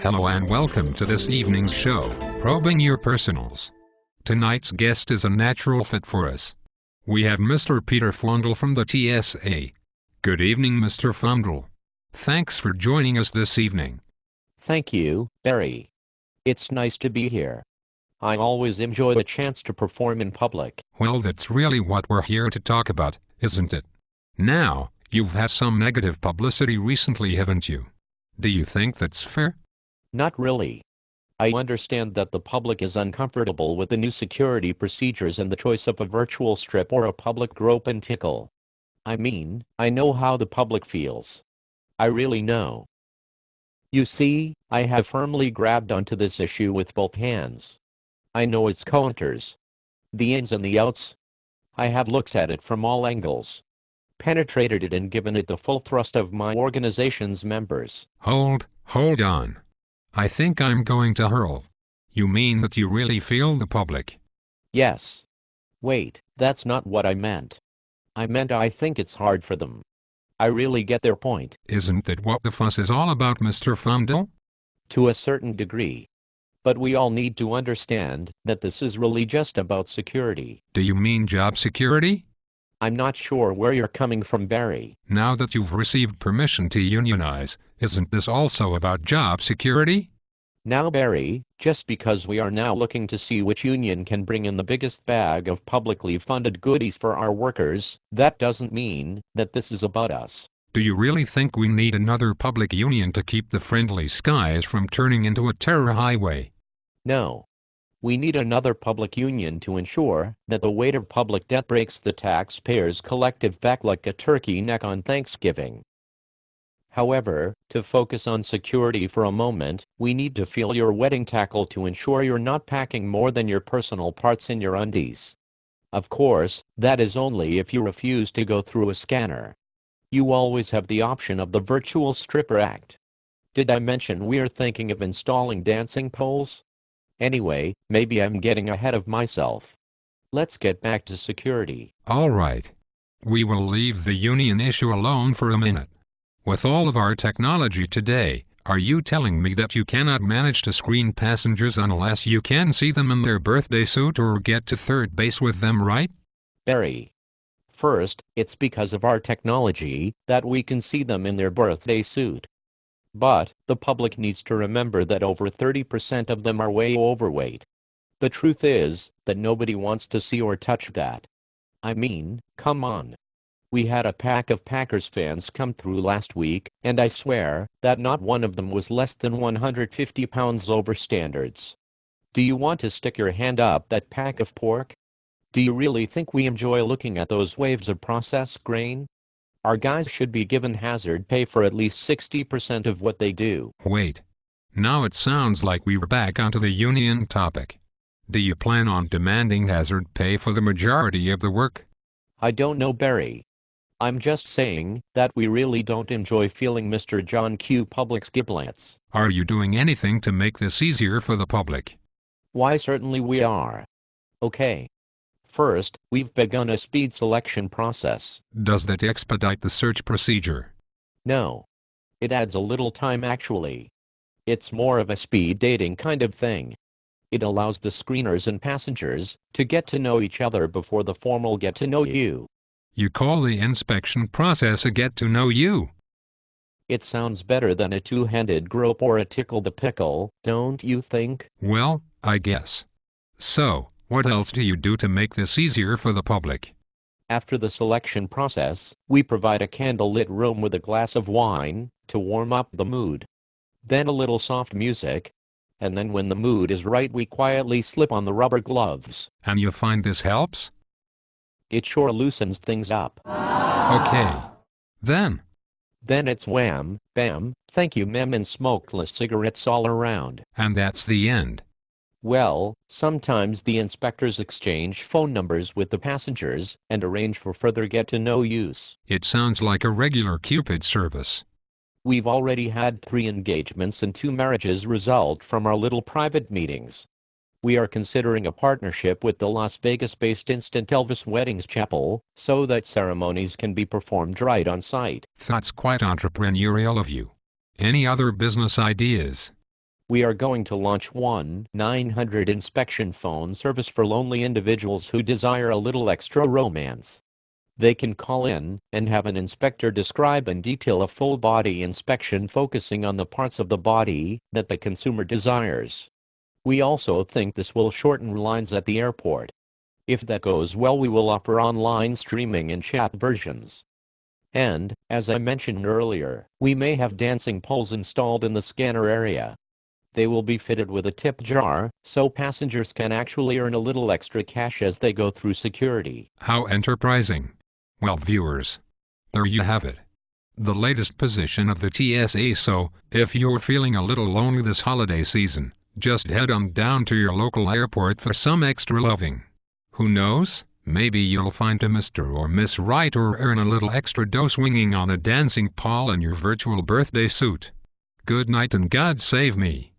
Hello and welcome to this evening's show, Probing Your Personals. Tonight's guest is a natural fit for us. We have Mr. Peter Fondle from the TSA. Good evening, Mr. Fondle. Thanks for joining us this evening. Thank you, Barry. It's nice to be here. I always enjoy the chance to perform in public. Well, that's really what we're here to talk about, isn't it? Now, you've had some negative publicity recently, haven't you? Do you think that's fair? Not really. I understand that the public is uncomfortable with the new security procedures and the choice of a virtual strip or a public grope and tickle. I mean, I know how the public feels. I really know. You see, I have firmly grabbed onto this issue with both hands. I know its contours, the ins and the outs. I have looked at it from all angles, penetrated it and given it the full thrust of my organization's members. Hold on. I think I'm going to hurl. You mean that you really feel the public? Yes. Wait, that's not what I meant. I meant I think it's hard for them. I really get their point. Isn't that what the fuss is all about, Mr. Fondle? To a certain degree. But we all need to understand that this is really just about security. Do you mean job security? I'm not sure where you're coming from, Barry. Now that you've received permission to unionize, isn't this also about job security? Now, Barry, just because we are now looking to see which union can bring in the biggest bag of publicly funded goodies for our workers, that doesn't mean that this is about us. Do you really think we need another public union to keep the friendly skies from turning into a terror highway? No. We need another public union to ensure that the weight of public debt breaks the taxpayers' collective back like a turkey neck on Thanksgiving. However, to focus on security for a moment, we need to feel your wedding tackle to ensure you're not packing more than your personal parts in your undies. Of course, that is only if you refuse to go through a scanner. You always have the option of the virtual stripper act. Did I mention we're thinking of installing dancing poles? Anyway, maybe I'm getting ahead of myself. Let's get back to security. All right. We will leave the union issue alone for a minute. With all of our technology today, are you telling me that you cannot manage to screen passengers unless you can see them in their birthday suit or get to third base with them, right? Barry. First, it's because of our technology that we can see them in their birthday suit. But the public needs to remember that over 30% of them are way overweight. The truth is that nobody wants to see or touch that. I mean, come on. We had a pack of Packers fans come through last week, and I swear that not one of them was less than 150 pounds over standards. Do you want to stick your hand up that pack of pork? Do you really think we enjoy looking at those waves of processed grain? Our guys should be given hazard pay for at least 60% of what they do. Wait. Now it sounds like we were back onto the union topic. Do you plan on demanding hazard pay for the majority of the work? I don't know, Barry. I'm just saying that we really don't enjoy feeling Mr. John Q. Public's giblets. Are you doing anything to make this easier for the public? Why, certainly we are. Okay. First, we've begun a speed selection process. Does that expedite the search procedure? No. It adds a little time actually. It's more of a speed dating kind of thing. It allows the screeners and passengers to get to know each other before the formal get to know you. You call the inspection process a get to know you? It sounds better than a two-handed grope or a tickle the pickle, don't you think? Well, I guess. So, what else do you do to make this easier for the public? After the selection process, we provide a candle-lit room with a glass of wine to warm up the mood. Then a little soft music. And then when the mood is right, we quietly slip on the rubber gloves. And you find this helps? It sure loosens things up. Okay. Then it's wham, bam, thank you ma'am, and smokeless cigarettes all around. And that's the end. Well, sometimes the inspectors exchange phone numbers with the passengers and arrange for further get-to-know use. It sounds like a regular Cupid service. We've already had 3 engagements and 2 marriages result from our little private meetings. We are considering a partnership with the Las Vegas-based Instant Elvis Weddings Chapel so that ceremonies can be performed right on site. That's quite entrepreneurial of you. Any other business ideas? We are going to launch 1-900 inspection phone service for lonely individuals who desire a little extra romance. They can call in and have an inspector describe and detail a full body inspection focusing on the parts of the body that the consumer desires. We also think this will shorten lines at the airport. If that goes well, we will offer online streaming and chat versions. And, as I mentioned earlier, we may have dancing poles installed in the scanner area. They will be fitted with a tip jar, so passengers can actually earn a little extra cash as they go through security. How enterprising. Well, viewers, there you have it. The latest position of the TSA. So, if you're feeling a little lonely this holiday season, just head on down to your local airport for some extra loving. Who knows? Maybe you'll find a Mr. or Miss Right or earn a little extra dough swinging on a dancing pole in your virtual birthday suit. Good night and God save me.